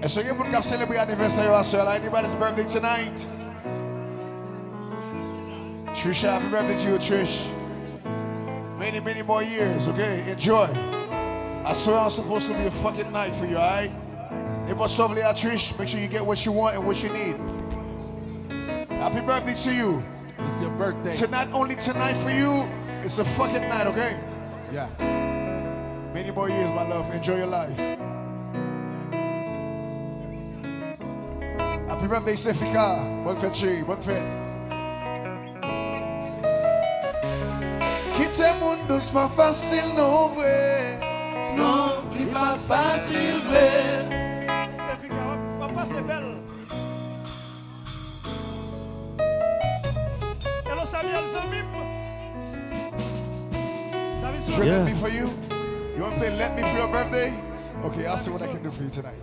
Est-ce que vous pouvez célébrer l'anniversaire à soeur? Anybody's birthday tonight? Trisha, happy birthday to you, Trish. Many, many more years, okay? Enjoy. I swear I'm supposed to be a fucking night for you, alright? It was lovely, Trish. Make sure you get what you want and what you need. Happy birthday to you. It's your birthday. So not only tonight for you, it's a fucking night, okay? Yeah. Many more years, my love. Enjoy your life. Happy birthday, Stefika. Bonne fête, chérie. Bonne fête. Quitter mon douce, pas facile, non, vrai. Non, il pas facile, vrai. Stefika, papa, c'est belle. Hello, Samuel Zamim. Sure, let me for you. You want to play Let Me for your birthday? Okay, I'll see what I can do for you tonight.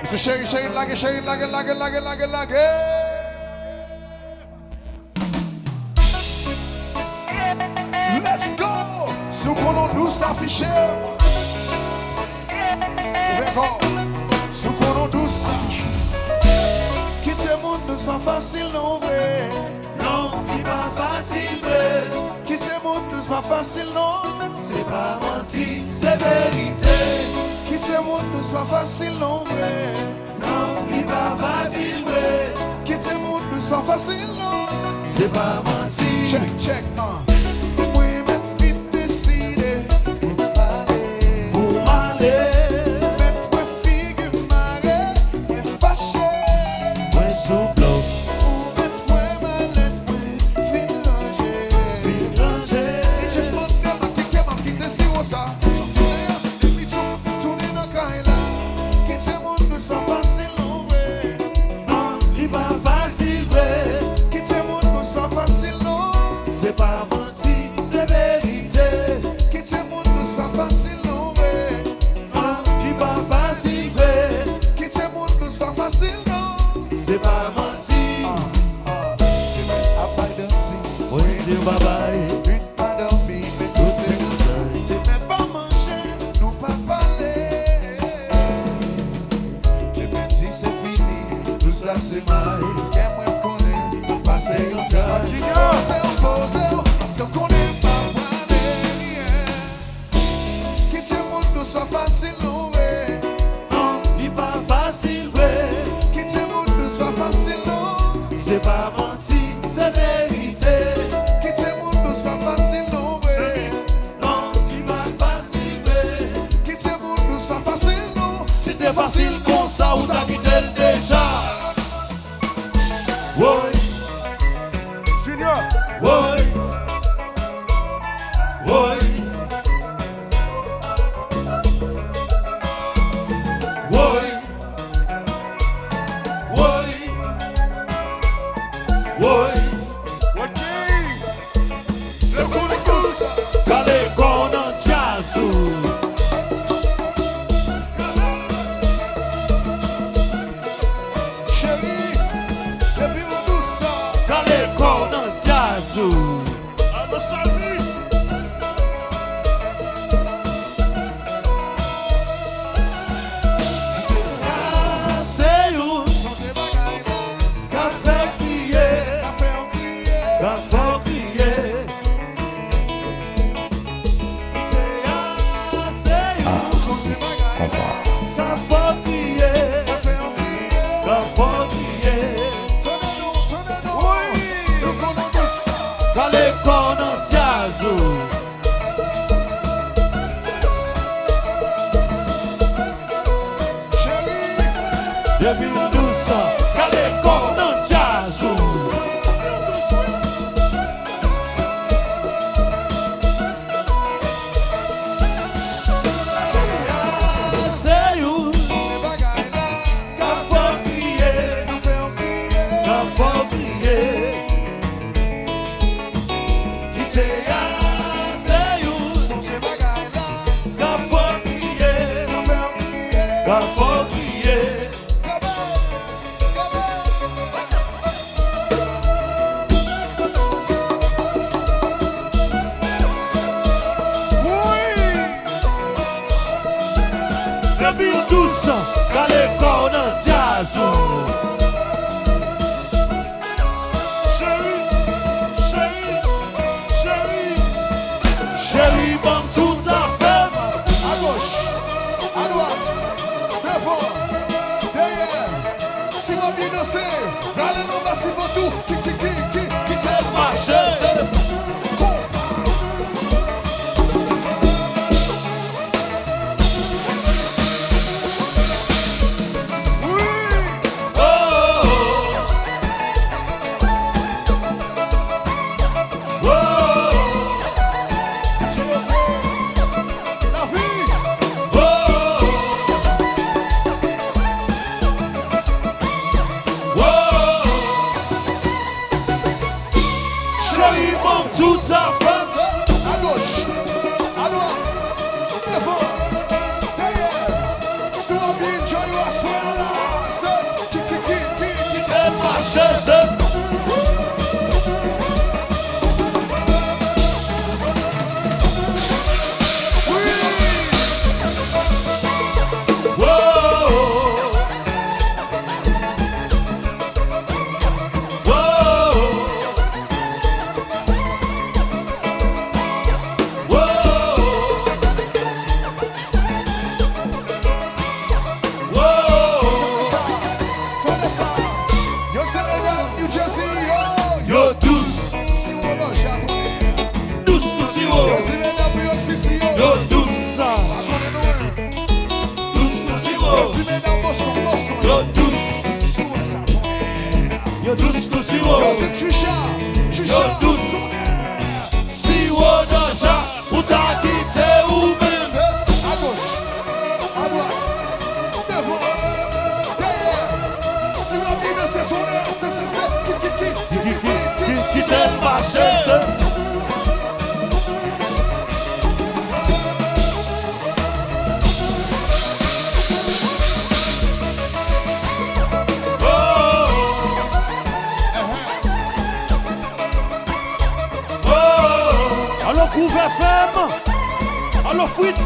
Mr. Sherry, Sherry, like it, Sherry, like it, like it, like it, like it, like it. Let's go! Se qu'on en douce affiché. Record. Se qu'on en douce. Quitter mon douce, pas facile, non, vrai. Non, il pas facile, vrai. Quitter mon douce, pas facile, non. C'est pas menti, c'est vérité. Quitter mon douce, pas facile, non, vrai. Non, il pas facile, vrai. Quitter mon douce, pas facile, non. C'est pas menti. Check, check, Oui, mais vite décidé pour m'aller. Pour m'aller, Mettre figure marée, mais fâché. moi sous bloc, Ou mettre ma lettre, fin ranger. vite ranger. Et just want them à quitter si on ça. Tourner dans Kaila. Quitter mon douce, pas facile, non, vrai. Non, il pas facile, vrai. Quitter mon douce, pas facile, non. C'est pas menti, c'est vérité. Quitter mon douce, pas facile, non, vrai. Non, il pas facile, vrai. Quitter mon douce, pas facile, non. C'est pas menti. Oui, dis bye bye. Une pas dormi, mais tout c'est Tout seul. tu n'aimes pas manger, nous pas parler. Tu me dis c'est fini, tout ça c'est mal. Qu'est-ce qu'on connaît, nous passer un temps. Parce qu'on connaît pas parler. Quitter mon douce, pas facile, non, ouais. Non, il pas facile, vrai. Quitter mon douce, pas facile, non. C'est pas menti, c'est vérité. Quitter mon douce, pas facile, non, ouais. Non, il pas facile, vrai. Quitter mon douce, pas facile, non. C'était facile comme ça, vous avez quitté déjà. Oui, Junior. oui, oui. Oui, oui, oui. Ce qu'on est tous. Calé qu'on en jazz. Chérie, le bureau douce. Calé qu'on en jazz. Allo, Salvi. Ah, c'est nous, Sont des bagailles là. café crier, Café en crier. café crier. C'est nous, Sont des bagailles là. café crier, Café en crier. café crier. Tonne-nous. Oui. Ce qu'on a douce. Calé qu'on en jazz. Chérie, Le bureau douce, calé qu'on en jazz. C'est nous, des bagailles là. café crier, Café en crier. café crier. Qui c'est pile douce, quand les corps dans diazou. Chérie, chérie, chérie. Chérie, bon tout à fait. À gauche, à droite, devant, derrière. Si vous bien danser, allez nous passer pour tout. Qui c'est Marcher. Chérie, bon tout à fait. À gauche, à droite, devant, derrière. Si vous bien enjoy your swing, qui C'est marcher. Yo douce, douce nous si haut. Yo douce, douce nous si haut. Yo douce, yo douce nous si haut. Yo douce, si haut déjà, pour ta quitter ou même. À gauche, à droite, devant, derrière. Si vous bien danser, Qui t'aime marcher. Allô, couvert femme. Allô, Fritz.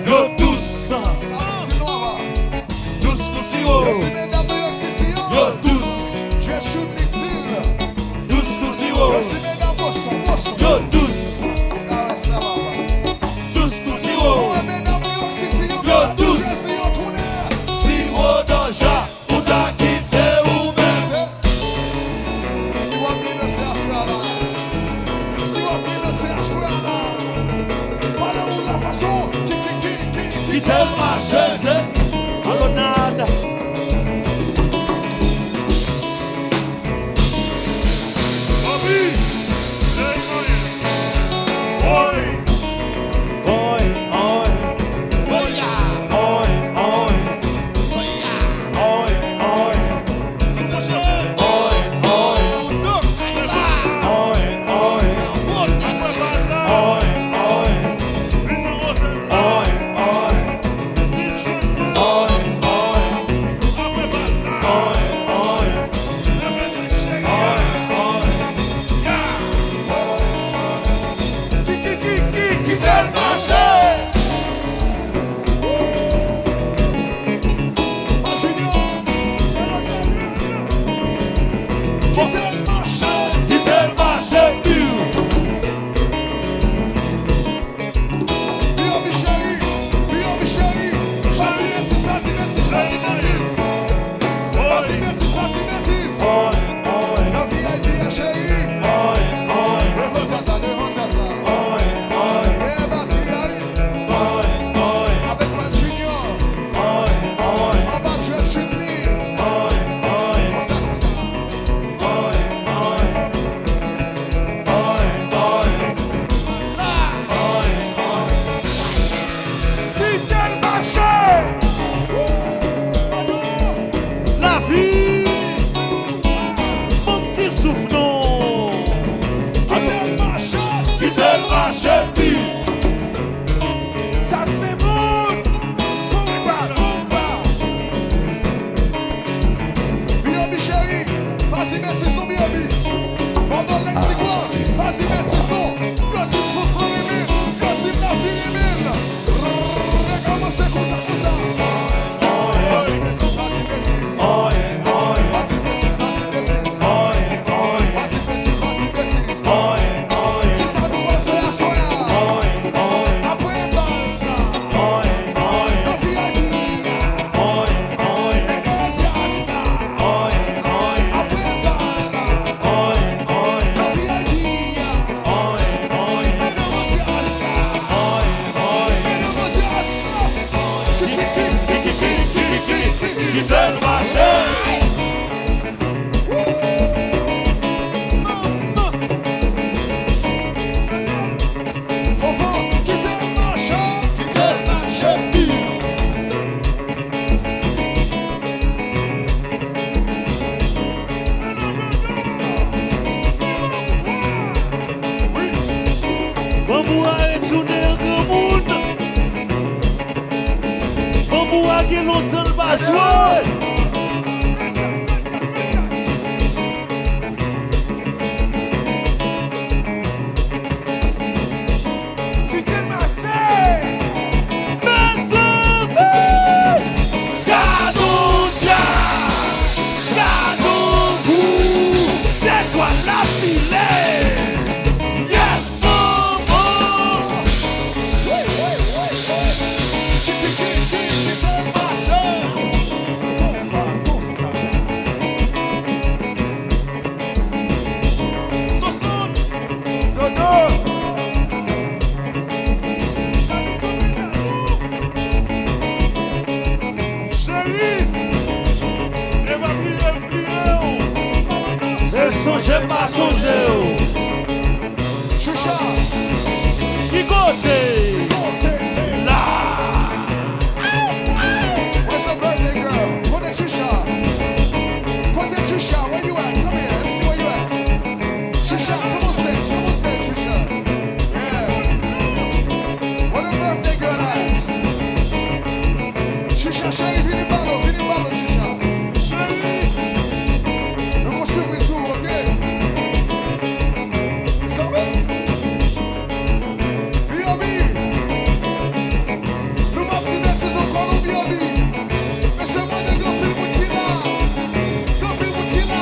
Yo douce, douce nous si haut. Yo douce, douce nous si haut. Yo douce, douce nous si haut. Yo douce, si haut déjà, pour ta quitter ou même. Qui t'aime marcher. Allô, nada. Bobby, c'est moyen. Oi. Comment c'est? Après Valda, vine au hôtel là. Vine chez moi. Après Valda, levez-vous chérie. Qui t'aime marcher. Qui t'aime marcher. Quiser marcher. Fofo, quiser marcher. Quiser marcher. Bambou a retourné au grand monde. Bambou a gagné longtemps le bas joueur. Quitter Marseille. Mes amis, Gardons jazz. Gardons-vous. C'est toi la filet. Yes, maman. Quiser marcher. ne songez pas songer. Trisha, Qui côté? là. Where's the birthday girl? Go to Trisha. Go to Trisha. Where you at? Come here. Let me see where you at. Trisha, come on stage. Come on stage, Trisha. Yeah. Where the birthday girl at? Trisha, chérie, vieni ballo, Trisha. Chérie. Eu consigo isso, ok? Sabe? B.O.B. Numa desses eu colo o B.O.B. Esse é manda Gopil Mutila. Gopil Mutila.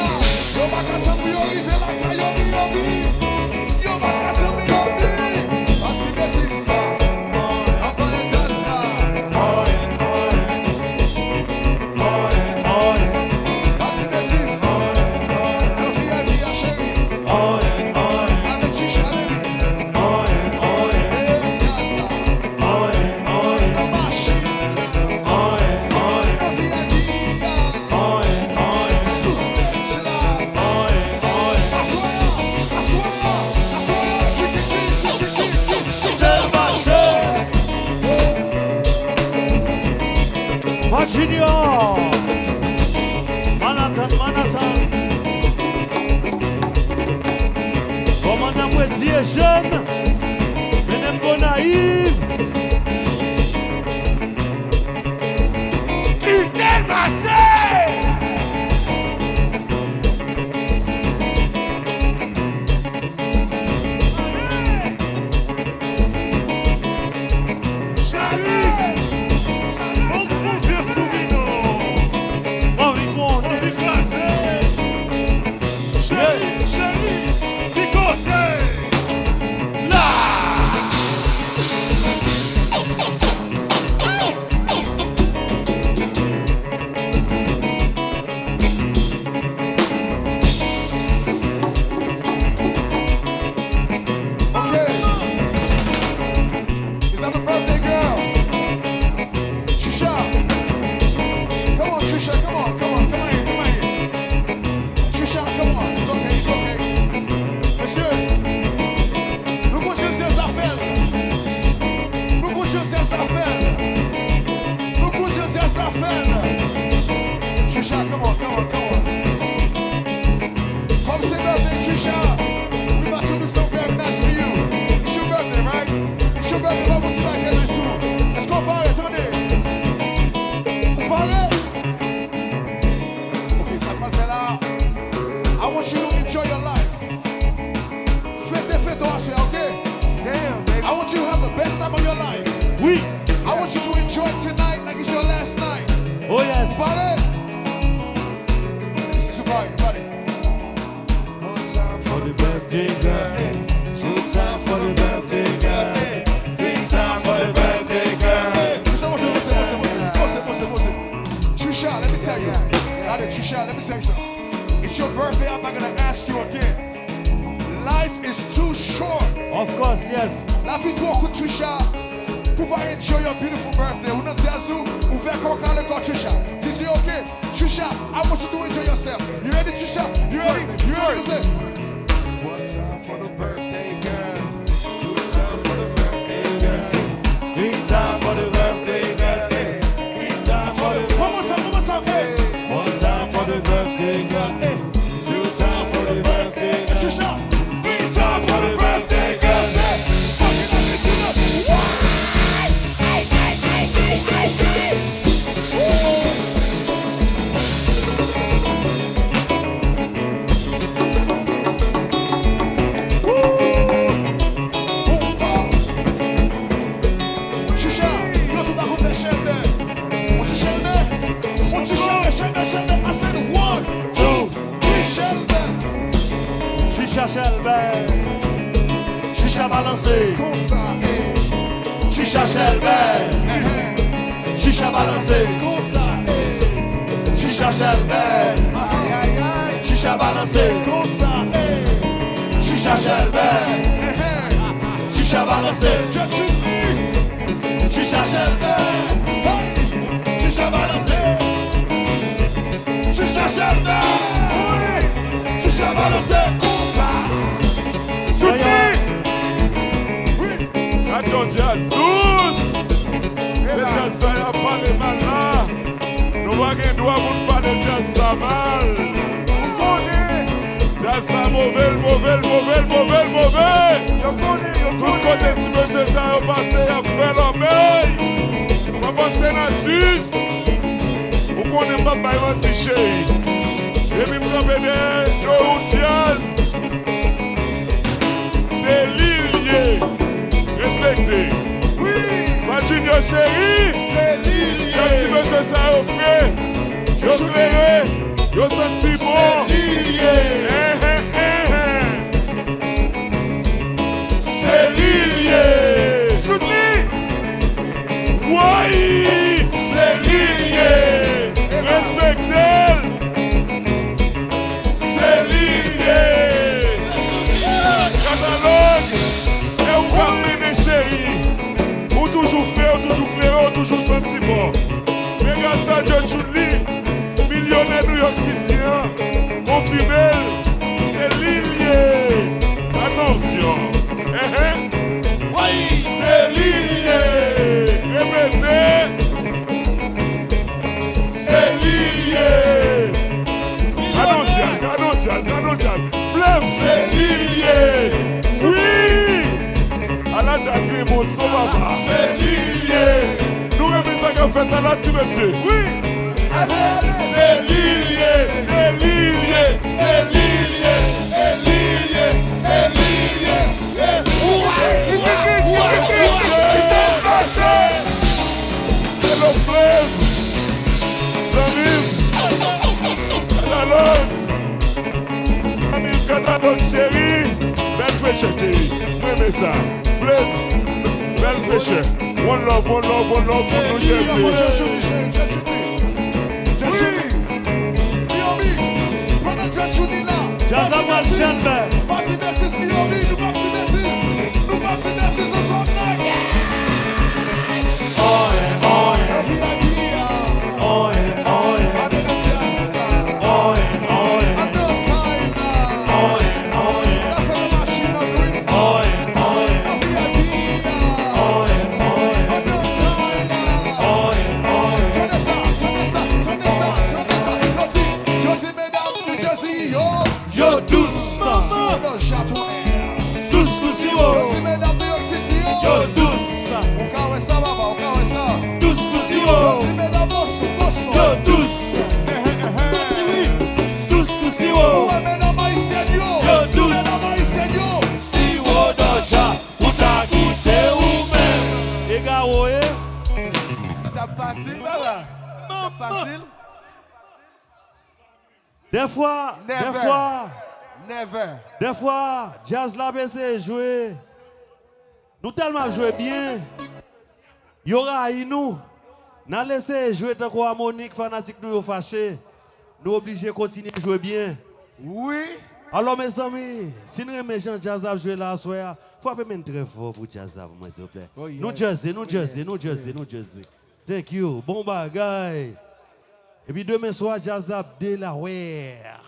Eu bagaça B.O.B. Ela caiu B.O.B. Eu bagaça B.O.B. Assim precisa. Aparência. Assim precisa. Eu vi a minha chérie. A minha Trisha, baby. Virginia, Manhattan. Comment on peut dire jeune, mais n'aime pas naïve. Quitter Marseille. Chérie, on vous fait sourire. On vit quoi? On vit classé. Chérie, qui côté? Là. Okay. Is that the birthday girl? Trisha. Come on, Trisha. Come on here. Trisha, come on. It's okay. Monsieur, nous continuons ces affaires. Trisha, come on. Come say birthday, Trisha. We about to do something very nice for you. It's your birthday, right? It's your birthday. What was like in this room? Let's go party, attendez. Party. Okay, ça m'a fait là. I want you to enjoy your life. Faites-toi assez, okay? Damn, baby. I want you to have the best time of your life. Oui. I want you to enjoy tonight like it's your last night. Oh yes. Party. This is party. One time for the birthday girl. Two time for the birthday girl. Three time for the birthday girl. Listen. Trisha, let me tell you. Trisha, let me tell you something. It's your birthday. I'm not gonna ask you again. Life is too short. Of course, yes. La vie trop courte, Trisha. pouvoir enjoy your beautiful birthday. Ou nan di azou, ouvert koka le corps Trisha. DJ, okay, Trisha, I want you to enjoy yourself. You ready, Trisha? You ready? You ready? Say, One time for the birthday girl. Two time for the birthday girl. Three time for the birthday girl. Three time for the one more time, hey. One time for the birthday girl. Two time for the birthday girl. Trisha, Three time for the birthday girl. say, fucking everything up. Trisha, yo tu vas couper Shelby. What you Shelby? What you Shelby? Shelby. I said 1, 2, 3 Shelby. Chicha Shelby. Chicha balancé. Comme ça, eh. Chicha Shelby. Chicha balancé. Comme ça, eh. Chicha Shelby. Aïe, aïe, aïe. Chicha balancé. Comme ça, eh. Chicha Shelby. Chicha balancé. Just shoot me. Chicha Shelby. Hey. Chicha balancé. Chicha Shelby. Oui. Chicha balancé. Oui. Attends, jazz douce. C'est jazz ça, y'a pas de mal là. Nous va gagner droit pour pas de jazz ça mal. On connaît. Jazz ça mauvais. On connaît. Tout côté si monsieur ça a passé, y'a fait l'obéi. Pas passer dans 6. Ou qu'on aime pas bailler un petit chéri. Et puis m'en jazz. C'est Lilier. Respecté. Oui. Pas Junior chéri. C'est Lilier. Si monsieur ça a offert, yo clairé, yo senti bon. C'est Lilier. Soutenu. Oui, c'est Lilier. Respectez. C'est Lilier. Catalogue. Et où parlez des chéris. Ou toujours frère, ou toujours clair, ou toujours senti bon. Mais grâce à Dieu, Chudli, millionnaire New York City, confirmé, c'est Lilier. Attention. Oui, c'est Lilier. Répétez. C'est Lilier. Gardons jazz. Fleuve, c'est Lilier. Oui. À la jazz, les mots sont là-bas. C'est Lilier. Nous remettons ça qu'on fait dans la team, monsieur. Oui. C'est Lilier. C'est Lilier. C'est Lilier. C'est Lilier. C'est Lilier. C'est Hello, Fleuve. Samim, catalogue chéri. Belle fraîcheur, chéri. Prenez ça. Fleuve. Belle fraîcheur. One love pour nous, Jersey. Jazz Amal Shelby. Parti Messis, Miami, nous parti Messis encore night. Yo douce. Douce Kusiwo. Yo douce. Douce Kusiwo. Yo douce. Douce Kusiwo. Yo douce. Siwo doja. Uta kite ou même. Ega oe. T'as facile, là. Facile. Des fois, jazz la baissé jouer. Nous tellement joué bien. Y aura nous. N'a laissé jouer tant qu'on harmonique fanatique nous fâché. Nous obligés de continuer à jouer bien. Oui. Alors mes amis, si nous aimons Jean Jazz à jouer là soir, Frappez même très fort pour Jazz pour moi, s'il vous plaît. Oh, yes. New Jersey, New Oh, Jersey, yes. New Jersey, New Jersey. Thank you. Bon bagay. Et puis demain soir, Jazz Delaware.